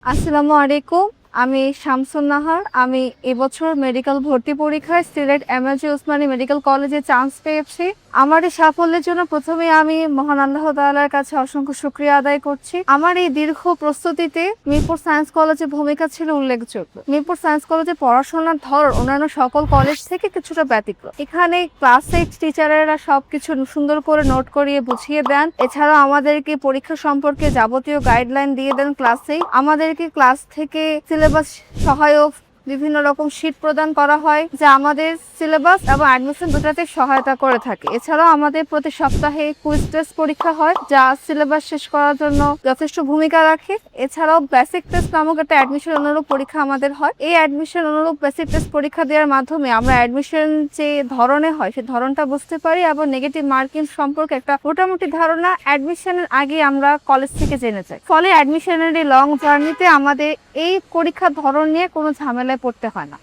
আসসালামু আলাইকুম। আমি শামসুন নাহার। আমি এবছর মেডিকেল ভর্তি পরীক্ষায় সিলেট এমএজি ওসমানী মেডিকেল কলেজে চান্স পেয়েছি। আমার এই সাফল্যের জন্য প্রথমে আমি মহান আল্লাহ তাআলার কাছে অসংখ্য শুকরিয়া আদায় করছি। আমার এই দীর্ঘ প্রস্তুতিতে মিরপুর সায়েন্স কলেজের ভূমিকা ছিল উল্লেখযোগ্য। মিরপুর সায়েন্স কলেজে পড়াশোনার ধরন অন্যান্য সকল কলেজ থেকে কিছুটা ব্যতিক্রম। এখানে ক্লাস 6 টিচারেরা সবকিছু সুন্দর করে নোট করিয়ে বুঝিয়ে দেন। এছাড়াও আমাদেরকে পরীক্ষা সম্পর্কে যাবতীয় গাইডলাইন দিয়ে দেন ক্লাসেই। আমাদেরকে ক্লাস থেকে সিলেবাস সহায়ক বিভিন্ন রকম শীট প্রদান করা হয়, যা আমাদের সিলেবাস এবং অ্যাডমিশন দুটাতে সহায়তা করে থাকে। এছাড়াও আমাদের প্রতি সপ্তাহে কুইজ টেস্ট পরীক্ষা হয়, যা সিলেবাস শেষ করার জন্য যথেষ্ট ভূমিকা রাখে। এছাড়াও বেসিক টেস্ট নামক একটা অ্যাডমিশন অনুরূপ পরীক্ষা আমাদের হয়। এই অ্যাডমিশন অনুরূপ বেসিক টেস্ট পরীক্ষা দেওয়ার মাধ্যমে আমরা অ্যাডমিশন যে ধরনের হয় সেই ধরনটা বুঝতে পারি এবং নেগেটিভ মার্কিং সম্পর্কে একটা মোটামুটি ধারণা অ্যাডমিশনের আগে আমরা কলেজ থেকে জেনে যাই। ফলে অ্যাডমিশনের এই লং জার্নিতে আমাদের এই পরীক্ষার ধরন নিয়ে কোনো ঝামেলায় পড়তে হয় না।